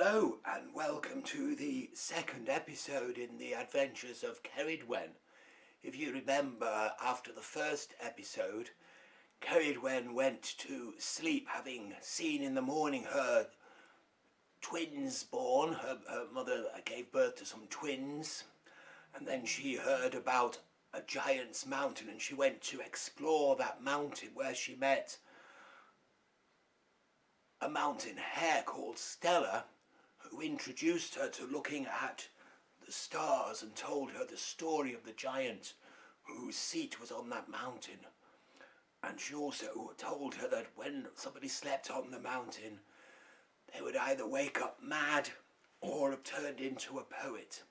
Hello and welcome to the second episode in the adventures of Ceridwen. If you remember, after the first episode, Ceridwen went to sleep having seen in the morning her twins born. Her mother gave birth to some twins, and then she heard about a giant's mountain and she went to explore that mountain, where she met a mountain hare called Stella, who introduced her to looking at the stars and told her the story of the giant whose seat was on that mountain. And she also told her that when somebody slept on the mountain, they would either wake up mad or have turned into a poet.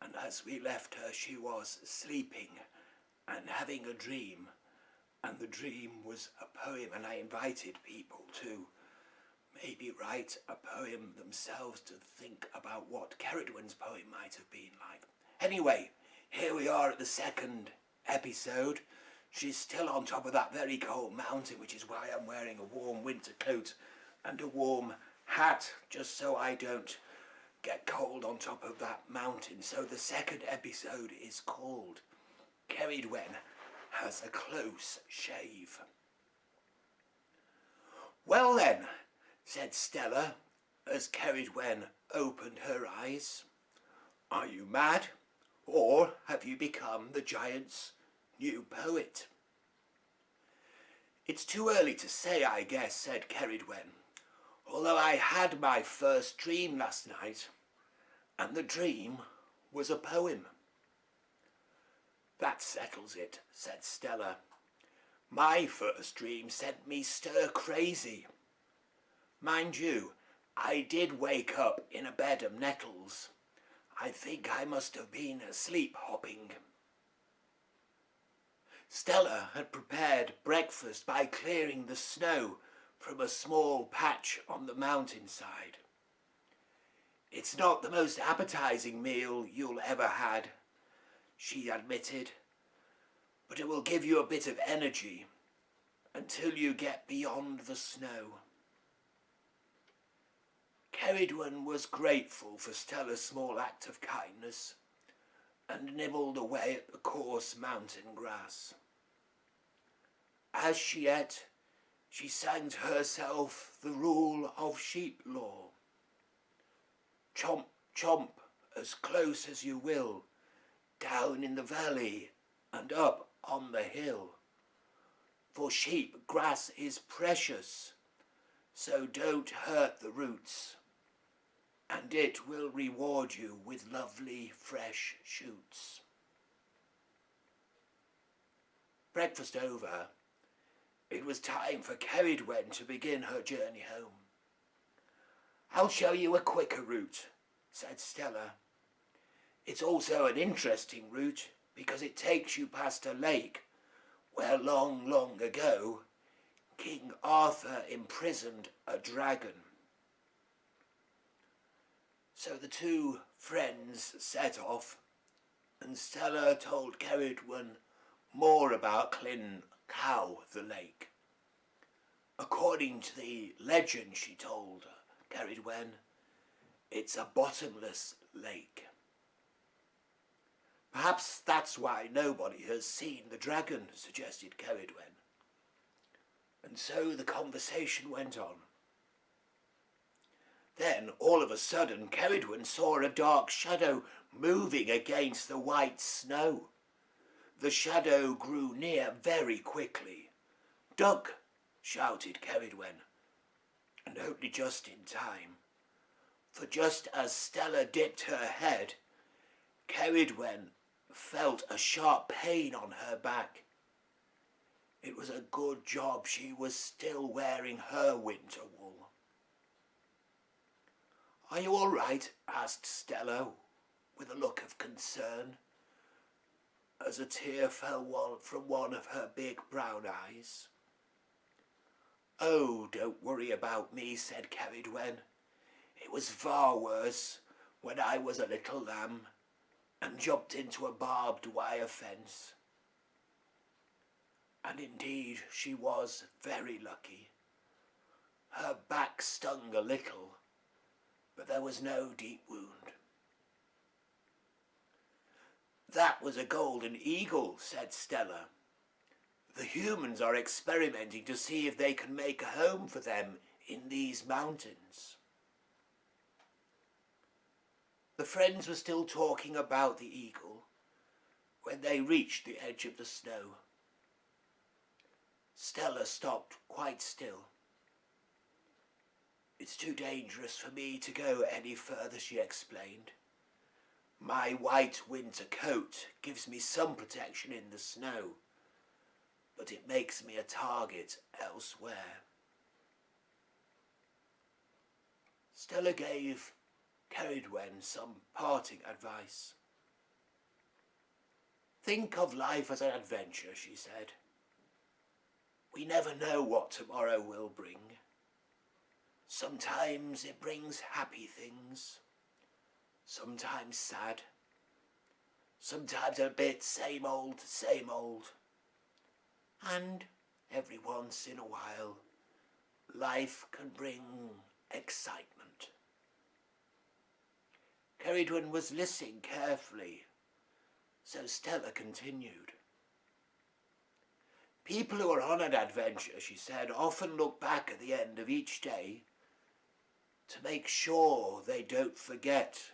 And as we left her, she was sleeping and having a dream, and the dream was a poem, and I invited people to maybe write a poem themselves to think about what Ceridwen's poem might have been like. Anyway, here we are at the second episode. She's still on top of that very cold mountain, which is why I'm wearing a warm winter coat and a warm hat, just so I don't get cold on top of that mountain. So the second episode is called Ceridwen Has a Close Shave. Well then, said Stella as Ceridwen opened her eyes, are you mad, or have you become the giant's new poet? It's too early to say, I guess, said Ceridwen, although I had my first dream last night, and the dream was a poem. That settles it, said Stella. My first dream sent me stir crazy. Mind you, I did wake up in a bed of nettles. I think I must have been sleep hopping. Stella had prepared breakfast by clearing the snow from a small patch on the mountainside. It's not the most appetizing meal you'll ever had, she admitted, but it will give you a bit of energy until you get beyond the snow. Ceridwen was grateful for Stella's small act of kindness and nibbled away at the coarse mountain grass. As she ate, she sang to herself the rule of sheep law. Chomp, chomp, as close as you will, down in the valley and up on the hill. For sheep grass is precious, so don't hurt the roots, and it will reward you with lovely fresh shoots. Breakfast over, it was time for Ceridwen to begin her journey home. I'll show you a quicker route, said Stella. It's also an interesting route because it takes you past a lake where long, long ago King Arthur imprisoned a dragon. So the two friends set off, and Stella told Ceridwen more about Llyn Cow, the lake. According to the legend, she told Ceridwen, it's a bottomless lake. Perhaps that's why nobody has seen the dragon, suggested Ceridwen. And so the conversation went on. Then, all of a sudden, Ceridwen saw a dark shadow moving against the white snow. The shadow grew near very quickly. Duck, shouted Ceridwen, and only just in time. For just as Stella dipped her head, Ceridwen felt a sharp pain on her back. It was a good job she was still wearing her winter wool. Are you all right? Asked Stella, with a look of concern, as a tear fell from one of her big brown eyes. Oh, don't worry about me, said Ceridwen. It was far worse when I was a little lamb and jumped into a barbed wire fence. And indeed she was very lucky. Her back stung a little, but there was no deep wound. "That was a golden eagle," said Stella. "The humans are experimenting to see if they can make a home for them in these mountains." The friends were still talking about the eagle when they reached the edge of the snow. Stella stopped quite still. "It's too dangerous for me to go any further," she explained. "My white winter coat gives me some protection in the snow, but it makes me a target elsewhere." Stella gave Ceridwen some parting advice. "Think of life as an adventure," she said. "We never know what tomorrow will bring. Sometimes it brings happy things, sometimes sad, sometimes a bit same old, and every once in a while, life can bring excitement." Ceridwen was listening carefully, so Stella continued. "People who are on an adventure," she said, "often look back at the end of each day to make sure they don't forget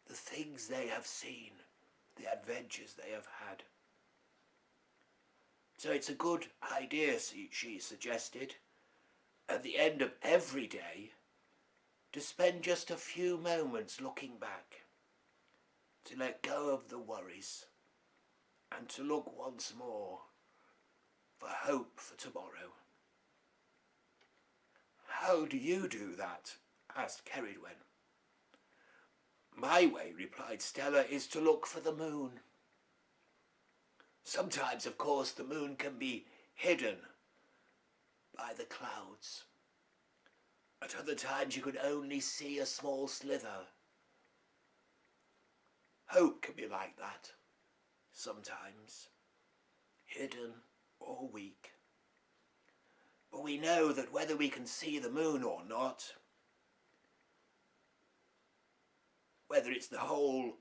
the things they have seen, the adventures they have had. So it's a good idea," she suggested, "at the end of every day, to spend just a few moments looking back, to let go of the worries, and to look once more for hope for tomorrow." "How do you do that?" asked Ceridwen. "My way," replied Stella, "is to look for the moon. Sometimes, of course, the moon can be hidden by the clouds. At other times you can only see a small slither. Hope can be like that, sometimes, hidden or weak. But we know that whether we can see the moon or not, whether it's the whole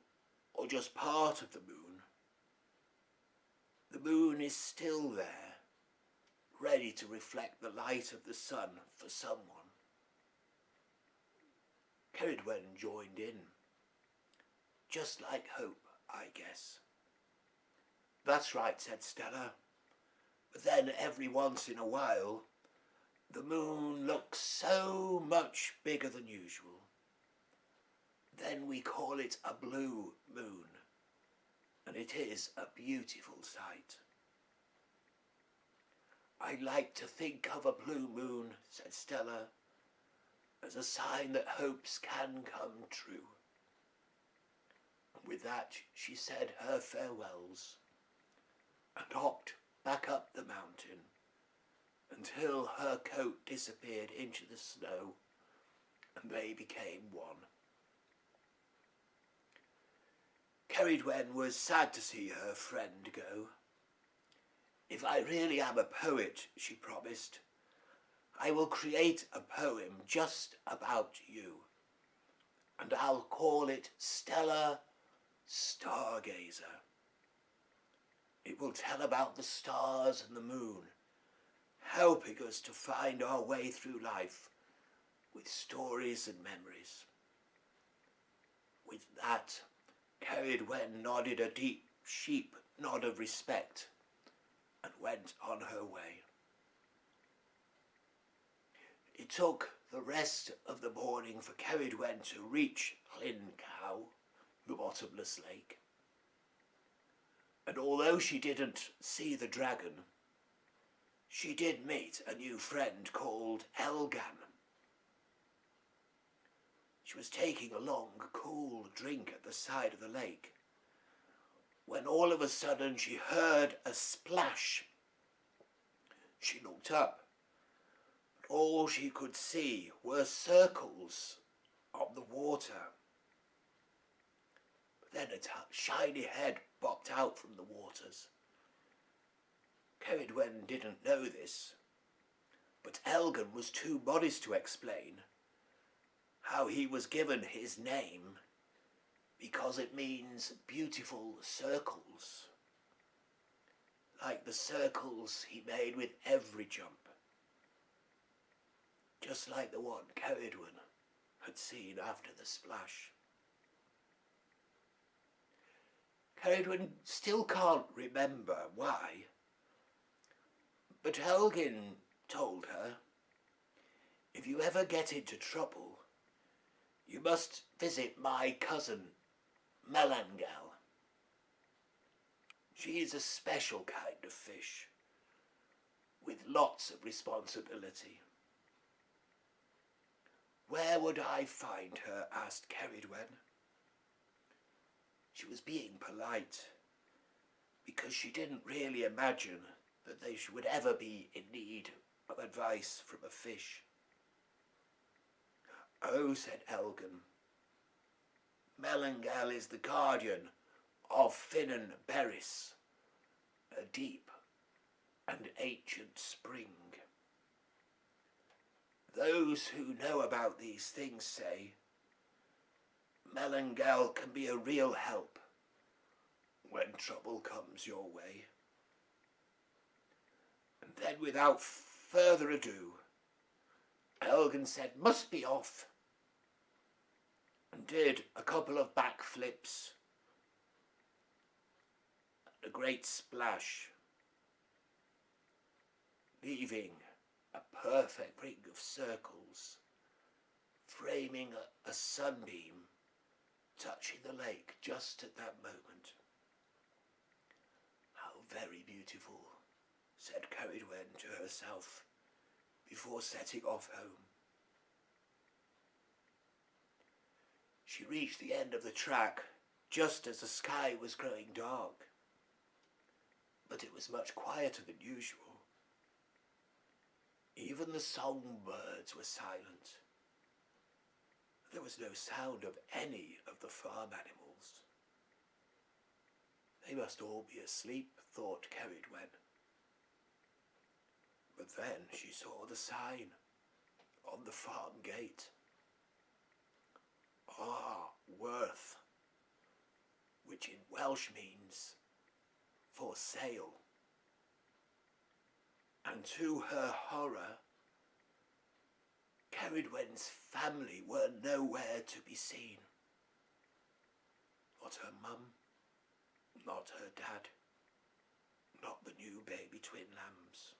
or just part of the moon is still there, ready to reflect the light of the sun for someone." Ceridwen joined in. "Just like hope, I guess." "That's right," said Stella. "But then every once in a while, the moon looks so much bigger than usual. Then we call it a blue moon, and it is a beautiful sight." "I like to think of a blue moon," said Stella, "as a sign that hopes can come true." And with that she said her farewells and hopped back up the mountain until her coat disappeared into the snow and they became one. Ceridwen was sad to see her friend go. "If I really am a poet," she promised, "I will create a poem just about you, and I'll call it Stella Stargazer. It will tell about the stars and the moon, helping us to find our way through life with stories and memories." With that, Ceridwen nodded a deep sheep nod of respect and went on her way. It took the rest of the morning for Ceridwen to reach Llyn Cow, the bottomless lake. And although she didn't see the dragon, she did meet a new friend called Elgan. She was taking a long, cool drink at the side of the lake, when all of a sudden she heard a splash. She looked up, but all she could see were circles on the water. But then a shiny head popped out from the waters. Ceridwen didn't know this, but Elgan was too modest to explain how he was given his name because it means beautiful circles, like the circles he made with every jump, just like the one Ceridwen had seen after the splash. Ceridwen still can't remember why, but Helgin told her, if you ever get into trouble, you must visit my cousin, Melangel. She is a special kind of fish, with lots of responsibility. Where would I find her? Asked Ceridwen. She was being polite, because she didn't really imagine that they would ever be in need of advice from a fish. Oh, said Elgin, Melangel is the guardian of Finan Beris, a deep and ancient spring. Those who know about these things say Melangel can be a real help when trouble comes your way. And then without further ado, Elgin said, must be off, and did a couple of backflips and a great splash, leaving a perfect ring of circles, framing a sunbeam touching the lake just at that moment. How very beautiful, said Ceridwen to herself before setting off home. She reached the end of the track just as the sky was growing dark, but it was much quieter than usual. Even the songbirds were silent. There was no sound of any of the farm animals. They must all be asleep, thought Ceridwen. But then she saw the sign on the farm gate. Ah, Worth, which in Welsh means for sale. And to her horror, Ceridwen's family were nowhere to be seen. Not her mum, not her dad, not the new baby twin lambs.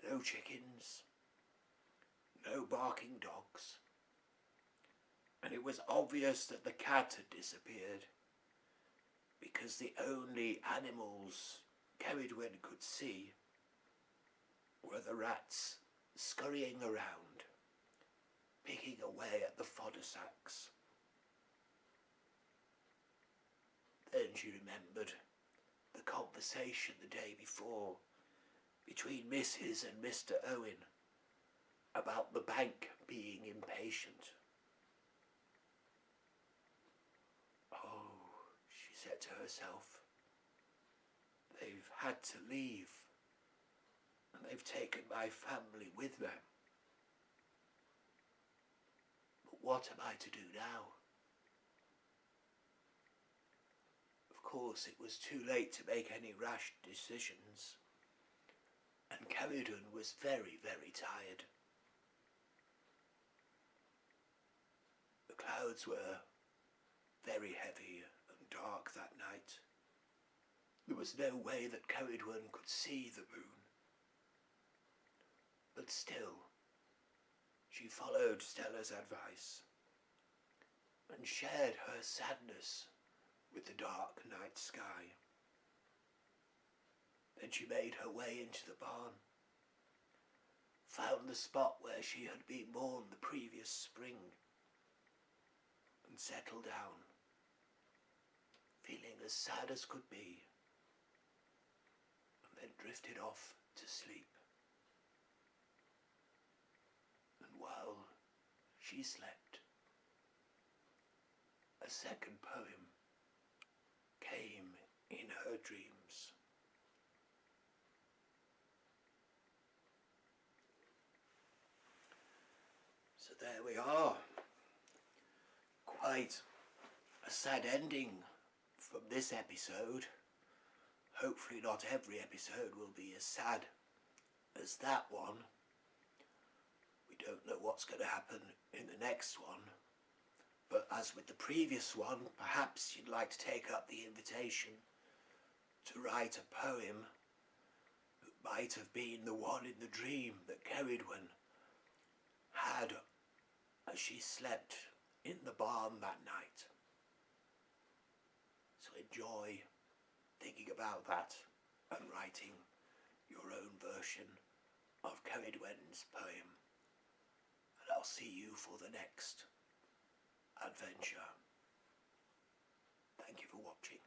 No chickens, no barking dogs. And it was obvious that the cat had disappeared, because the only animals Ceridwen could see were the rats scurrying around, picking away at the fodder sacks. Then she remembered the conversation the day before between Mrs. and Mr. Owen about the bank being impatient. Oh, she said to herself, they've had to leave, and they've taken my family with them. But what am I to do now? Of course, it was too late to make any rash decisions, and Ceridwen was very, very tired. The clouds were very heavy and dark that night. There was no way that Ceridwen could see the moon. But still, she followed Stella's advice and shared her sadness with the dark night sky. Then she made her way into the barn, found the spot where she had been born the previous spring, and settled down, feeling as sad as could be, and then drifted off to sleep. And while she slept, a second poem came in her dreams. So there we are. Quite a sad ending from this episode. Hopefully not every episode will be as sad as that one. We don't know what's going to happen in the next one. But as with the previous one, perhaps you'd like to take up the invitation to write a poem that might have been the one in the dream that Ceridwen had as she slept in the barn that night. So enjoy thinking about that and writing your own version of Ceridwen's poem. And I'll see you for the next adventure. Thank you for watching.